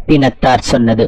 பட்டினத்தார் சொன்னது.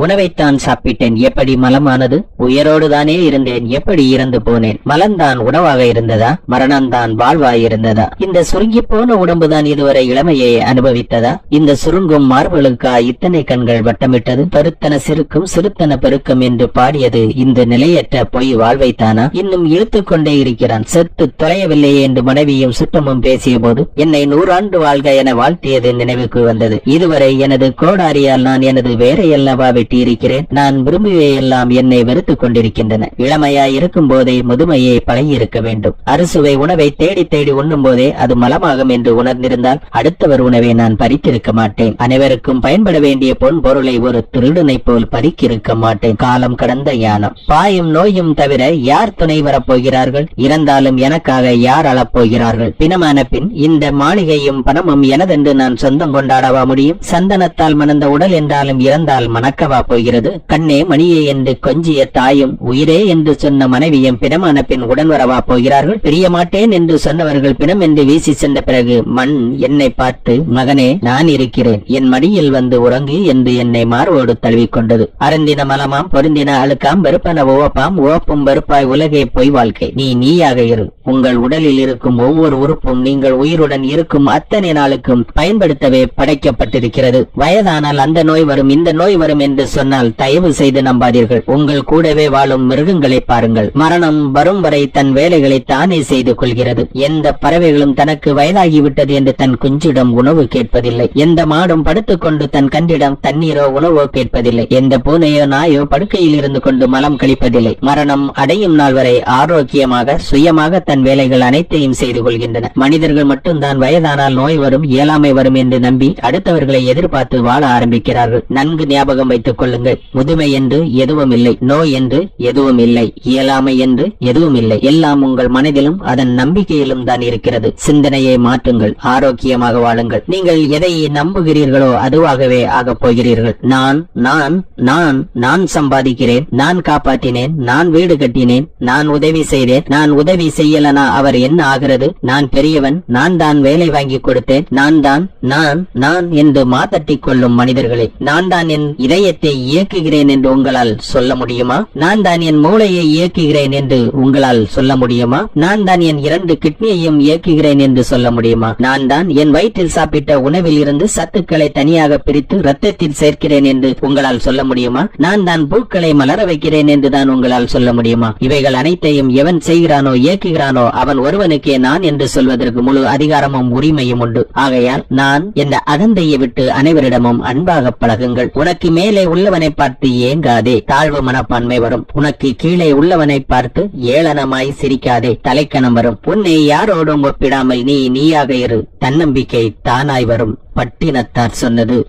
உணவைத்தான் சாப்பிட்டேன், எப்படி மலமானது? உயிரோடு தானே இருந்தேன், எப்படி இறந்து போனேன்? மலம்தான் உணவாக இருந்ததா? மரணம்தான் வாழ்வாய் இருந்ததா? இந்த சுருங்கி போன உடம்புதான் இதுவரை இளமையை அனுபவித்ததா? இந்த சுருங்கும் மார்புகளுக்கா இத்தனை கண்கள் வட்டமிட்டது? பெருத்தன சிறுக்கும் சிறுத்தன பெருக்கம் என்று பாடியது இந்த நிலையற்ற பொய் வாழ்வைத்தானா? இன்னும் இழுத்துக் கொண்டே இருக்கிறான். செத்து தொலையவில்லையே என்று மனைவியும் சுற்றமும் பேசிய போது என்னை 100 ஆண்டு வாழ்க என வாழ்த்தியது நினைவுக்கு வந்தது. இதுவரை எனது கோடாரியால் நான் எனது வேறையல்லவா இருக்கிறேன். நான் விரும்பியெல்லாம் என்னை வெறுத்துக் கொண்டிருக்கின்றன. இளமையாய் இருக்கும் போதே முதுமையை பழகியிருக்க வேண்டும். அறுசுவை உணவை தேடி தேடி உண்ணும் போதே அது மலமாகும் என்று உணர்ந்திருந்தால் அடுத்தவர் உணவை நான் பறித்திருக்க மாட்டேன். அனைவருக்கும் பயன்பட வேண்டிய பொன் பொருளை ஒரு திருடனை போல் பறிக்கிருக்க மாட்டேன். காலம் கடந்த ஞானம். பாயும் நோயும் தவிர யார் துணை வரப்போகிறார்கள்? இறந்தாலும் எனக்காக யார் அழப்போகிறார்கள்? பிணமான பின் இந்த மாளிகையும் பணமும் எனதென்று நான் சொந்தம் கொண்டாடவா முடியும்? சந்தனத்தால் மணந்த உடல் என்றாலும் இறந்தால் மணக்கவா போகிறது? கண்ணே மணியே என்று கொஞ்சிய தாயும் உயிரே என்று சொன்ன மனைவியும் பிணமான பின் உடன் வரவா போகிறார்கள்? பிரிய மாட்டேன் என்று சொன்னவர்கள் பிணம் என்று வீசி சென்ற பிறகு மண் என்னை பார்த்து, மகனே நான் இருக்கிறேன், என் மடியில் வந்து உறங்கு என்று என்னை மார்போடு தழுவிக்கொண்டது. அருந்தின மலமாம் பொருந்தின அழுக்காம் வெறுப்பன உவப்பாம் உவப்பும் வெறுப்பாய் உலகே பொய் வாழ்க்கை. நீ நீயாக இரு. உங்கள் உடலில் இருக்கும் ஒவ்வொரு உறுப்பும் நீங்கள் உயிருடன் இருக்கும் அத்தனை நாளுக்கும் பயன்படுத்தவே படைக்கப்பட்டிருக்கிறது. வயதானால் அந்த நோய் வரும் இந்த நோய் வரும் என்று சொன்னால் தயவு செய்து நம்பாதீர்கள். உங்கள் கூடவே வாழும் மிருகங்களை பாருங்கள். மரணம் வரும் வரை தன் வேலைகளை தானே செய்து கொள்கிறது. எந்த பறவைகளும் தனக்கு வயதாகிவிட்டது என்று தன் குஞ்சிடம் உணவு கேட்பதில்லை. எந்த மாடும் படுத்துக் கொண்டு தன் கன்றிடம் தண்ணீரோ உணவோ கேட்பதில்லை. எந்த பூனையோ நாயோ படுக்கையில் இருந்து கொண்டு மலம் கழிப்பதில்லை. மரணம் அடையும் நாள் வரை ஆரோக்கியமாக சுயமாக தன் வேலைகள் அனைத்தையும் செய்து கொள்கின்றன. மனிதர்கள் மட்டும்தான் வயதானால் நோய் வரும் இயலாமை வரும் என்று நம்பி அடுத்தவர்களை எதிர்பார்த்து வாழ ஆரம்பிக்கிறார்கள். நன்கு ஞாபகம் வைத்துக் கொள்ளுங்கள். முதுமை என்று எதுவும் இல்லை, நோய் என்று எதுவும் இல்லை, இயலாமை என்று எதுவும் இல்லை. எல்லாம் உங்கள் மனதிலும் அதன் நம்பிக்கையிலும் தான் இருக்கிறது. சிந்தனையை மாற்றுங்கள், ஆரோக்கியமாக வாழுங்கள். நீங்கள் எதை நம்புகிறீர்களோ அதுவாகவே ஆகப் போகிறீர்கள். நான் நான் நான் நான் சம்பாதிக்கிறேன், நான் காப்பாற்றினேன், நான் வீடு கட்டினேன், நான் உதவி செய்தேன், நான் உதவி செய்யலனா அவர் என்ன ஆகிறது? நான் பெரியவன், நான் தான் வேலை வாங்கி கொடுத்தேன், நான் தான் நான் நான் என்று மாத்தட்டிக் கொள்ளும் மனிதர்களே, நான் தான் என் இதயத்தை இயக்குகிறேன் என்று உங்களால் சொல்ல முடியுமா? நான் தான் என் மூளையை இயக்குகிறேன் என்று உங்களால் சொல்ல முடியுமா? நான் தான் என் 2 கிட்னியையும் இயக்குகிறேன் என்று சொல்ல முடியுமா? நான் தான் என் வயிற்றில் சாப்பிட்ட உணவில் இருந்து சத்துக்களை தனியாக பிரித்து ரத்தத்தில் சேர்க்கிறேன் என்று உங்களால் சொல்ல முடியுமா? நான் தான் பூக்களை மலர வைக்கிறேன் என்று தான் உங்களால் சொல்ல முடியுமா? இவைகள் அனைத்தையும் எவன் செய்கிறானோ இயக்குகிறானோ அவன் ஒருவனுக்கே நான் என்று சொல்வதற்கு முழு அதிகாரமும் உரிமையும் உண்டு. ஆகையால் நான் என்ற அகந்தையை விட்டு அனைவரிடமும் அன்பாக பழகுங்கள். உனக்கு மேலே உள்ளவனை பார்த்து ஏங்காதே, தாழ்வு மனப்பான்மை வரும். உனக்கு கீழே உள்ளவனை பார்த்து ஏளனமாய் சிரிக்காதே, தலைக்கணம் வரும். உன்னை யாரோடும் ஒப்பிடாமல் நீ நீயாக இரு, தன்னம்பிக்கை தானாய் வரும். பட்டினத்தார் சொன்னது.